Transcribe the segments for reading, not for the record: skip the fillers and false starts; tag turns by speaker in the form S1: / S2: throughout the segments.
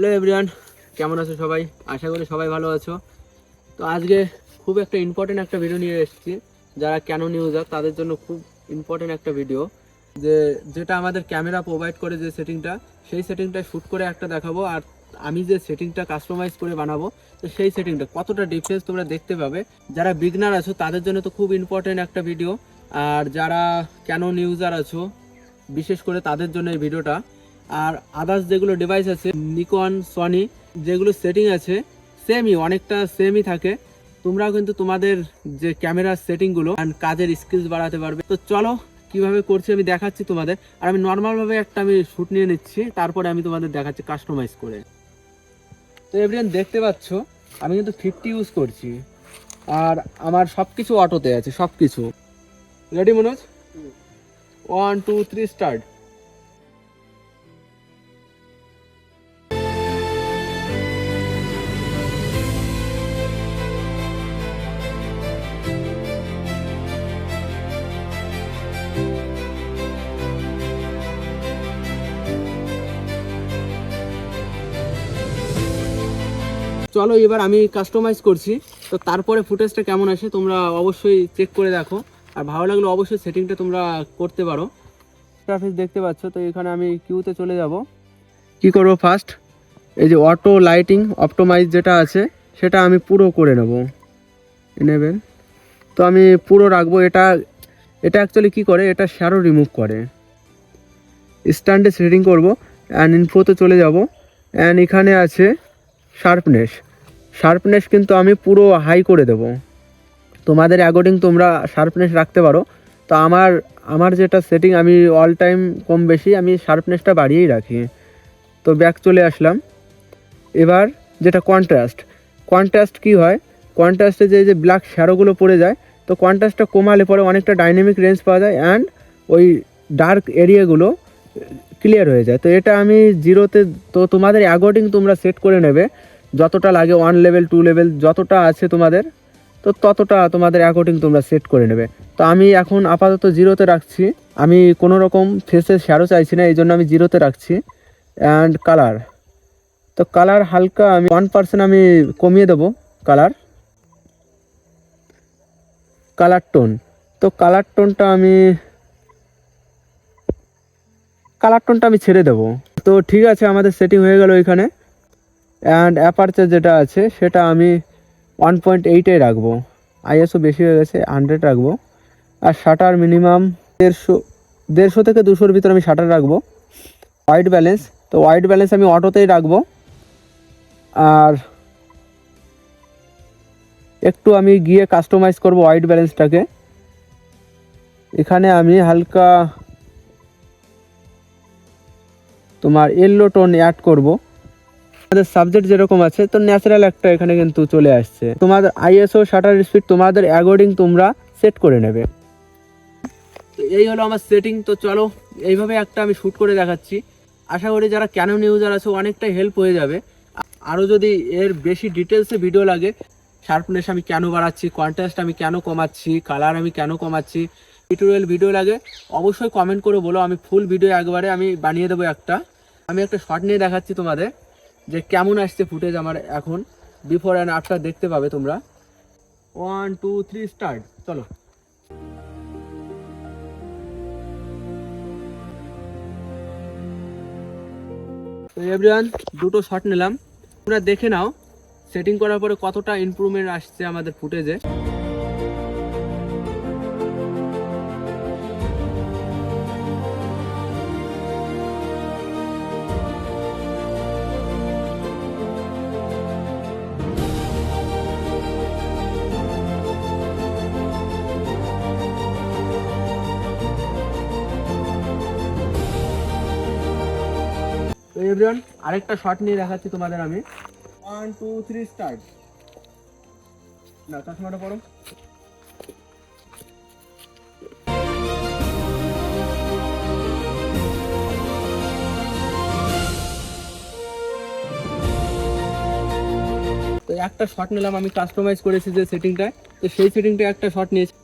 S1: Hello everyone, কেমন আছো সবাই? আশা করি সবাই ভালো আছো। তো আজকে খুব একটা ইম্পর্টেন্ট একটা ভিডিও নিয়ে এসেছি। যারা ক্যানন ইউজার তাদের জন্য খুব ইম্পর্টেন্ট একটা ভিডিও, যেটা আমাদের ক্যামেরা প্রোভাইড করে যে সেটিংটা, সেই সেটিংটা শ্যুট করে একটা দেখাবো। আর আমি যে সেটিংটা কাস্টমাইজ করে বানাবো, তো সেই সেটিংটা কতটা ডিফারেন্স তোমরা দেখতে পাবে। যারা বিগনার আছো তাদের জন্য তো খুব ইম্পর্টেন্ট একটা ভিডিও, আর যারা ক্যানন ইউজার আছো বিশেষ করে তাদের জন্য এই ভিডিওটা। আর আদার্স যেগুলো ডিভাইস আছে, নিকন, সনি, যেগুলো সেটিং আছে অনেকটা সেমই থাকে। তোমরাও কিন্তু তোমাদের যে ক্যামেরার সেটিংগুলো কাজের স্কিলস বাড়াতে পারবে। তো চলো কিভাবে করছি আমি দেখাচ্ছি তোমাদের। আর আমি নর্মালভাবে আমি শ্যুট নিয়ে নিচ্ছি, তারপরে আমি তোমাদের দেখাচ্ছি কাস্টমাইজ করে। তো এভরিওয়ান দেখতে পাচ্ছ আমি কিন্তু 50 ইউজ করছি, আর আমার সব কিছু অটোতে আছে, সব কিছু। রেডি মনোজ? 1 2 3 স্টার্ট। চলো এবার আমি কাস্টমাইজ করছি, তো তারপরে ফুটেজটা কেমন আসে তোমরা অবশ্যই চেক করে দেখো। আর ভালো লাগলে অবশ্যই সেটিংটা তোমরা করতে পারো। ইন্টারফেস দেখতে পাচ্ছ, তো এখানে আমি কিউতে চলে যাব। কি করব ফার্স্ট, এই যে অটো লাইটিং অপটোমাইজ যেটা আছে সেটা আমি পুরো করে নেব, এনেবেল। তো আমি পুরো রাখবো। এটা অ্যাকচুয়ালি কি করে, এটা শ্যাডো রিমুভ করে। স্ট্যান্ডে সেটিং করব, অ্যান্ড ইনফোতে চলে যাব, অ্যান্ড এখানে আছে শার্পনেস কিন্তু আমি পুরো হাই করে দেব। তোমাদের অ্যাকর্ডিং তোমরা শার্পনেস রাখতে পারো। তো আমার যেটা সেটিং, আমি অল টাইম কম বেশি আমি শার্পনেসটা বাড়িয়েই রাখি। তো ব্যাক চলে আসলাম। এবার যেটা কন্ট্রাস্ট কি হয়, কন্ট্রাস্টে যে ব্ল্যাক শ্যাডোগুলো পড়ে যায়, তো কন্ট্রাস্টটা কমালে পরে অনেকটা ডাইনামিক রেঞ্জ পাওয়া যায়, অ্যান্ড ওই ডার্ক এরিয়াগুলো ক্লিয়ার হয়ে যায়। তো এটা আমি জিরোতে, তো তোমাদের অ্যাকর্ডিং তোমরা সেট করে নেবে যতটা লাগে, 1 লেভেল 2 লেভেল যতটা আছে তোমাদের, তো ততটা তোমাদের অ্যাকর্ডিং তোমরা সেট করে নেবে। তো আমি এখন আপাতত জিরোতে রাখছি। আমি কোনো রকম ফেসে শ্যাডো চাইছি না, এই জন্য আমি জিরোতে রাখছি। অ্যান্ড তো কালার হালকা আমি 1% আমি কমিয়ে দেবো। কালার টোন, তো কালার টোনটা আমি ছেড়ে দেবো। তো ঠিক আছে, আমাদের সেটিং হয়ে গেল এখানে। অ্যান্ড অ্যাপারচার যেটা আছে সেটা আমি 1.8 রাখবো। আইএসও বেশি হয়ে গেছে, 100 রাখবো। আর শাটার মিনিমাম 150 থেকে 200-র ভিতরে আমি শাটার রাখবো। হোয়াইট ব্যালেন্স আমি অটোতেই রাখবো। আর একটু আমি গিয়ে কাস্টমাইজ করব হোয়াইট ব্যালেন্সটাকে। এখানে আমি হালকা তোমার ইয়েলো টোন অ্যাড করব। আমাদের সাবজেক্ট যেরকম আছে, তো ন্যাচারাল একটা এখানে কিন্তু চলে আসছে। তোমাদের আইএসও শাটার স্পিড তোমাদের অ্যাকর্ডিং তোমরা সেট করে নেবে। তো এই হলো আমার সেটিং। তো চলো এইভাবে আমি শ্যুট করে দেখাচ্ছি। আশা করি যারা ক্যানন ইউজার আছে অনেকটাই হেল্প হয়ে যাবে। আরও যদি এর বেশি ডিটেলসে ভিডিও লাগে, শার্পনেস আমি কেন বাড়াচ্ছি, কন্ট্রাস্ট আমি কেন কমাচ্ছি, কালার আমি কেন কমাচ্ছি, টিউটোরিয়াল ভিডিও লাগে, অবশ্যই কমেন্ট করে বলো। আমি ফুল ভিডিও একবারে আমি বানিয়ে দেবো। আমি একটা শর্ট নিয়ে দেখাচ্ছি তোমাদের যে কেমন আসছে ফুটেজ আমার এখন, বিফোর অ্যান্ড আফটার দেখতে পাবে তোমরা। 1 2 3 স্টার্ট। চলো। তো এভরিওয়ান, দুটো শট নিলাম, তোমরা দেখে নাও সেটিং করার পরে কতটা ইমপ্রুভমেন্ট আসছে আমাদের ফুটেজে। তো এভরিওয়ান, আরেকটা শট নিয়ে দেখাচ্ছি তোমাদের আমি। 1 2 3 স্টার্ট। না, চশমাটা পড়ো। তো একটা শট নিলাম, আমি কাস্টমাইজ করেছি যে সেটিংটায়, তো সেই সেটিংটা একটা শট নিয়েছি।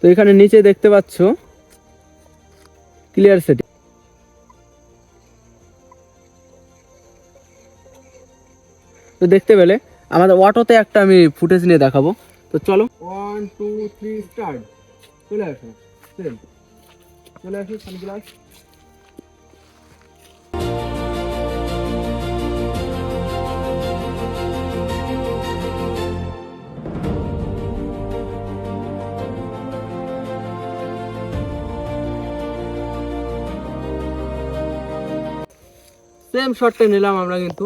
S1: তো এখানে নিচে দেখতে পাচ্ছ ক্লিয়ার সেটিং। তো দেখতে পেলে আমাদের অটোতে একটা আমি ফুটেজ নিয়ে দেখাবো। তো চলো 1 2 3 স্টার্ট। চলে আসো চলে আসো সানগ্লাস। সেম শটটা নিলাম আমরা কিন্তু।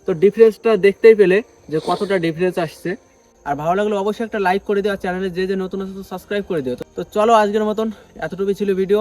S1: তো ডিফারেন্সটা দেখতেই পেলে যে কতটা ডিফারেন্স আসছে। আর ভালো লাগলে অবশ্যই একটা লাইক করে দিও, আর চ্যানেলে যে যে নতুন আছে সাবস্ক্রাইব করে দিও। তো চলো আজকের মতন এতটুকুই ছিল ভিডিও।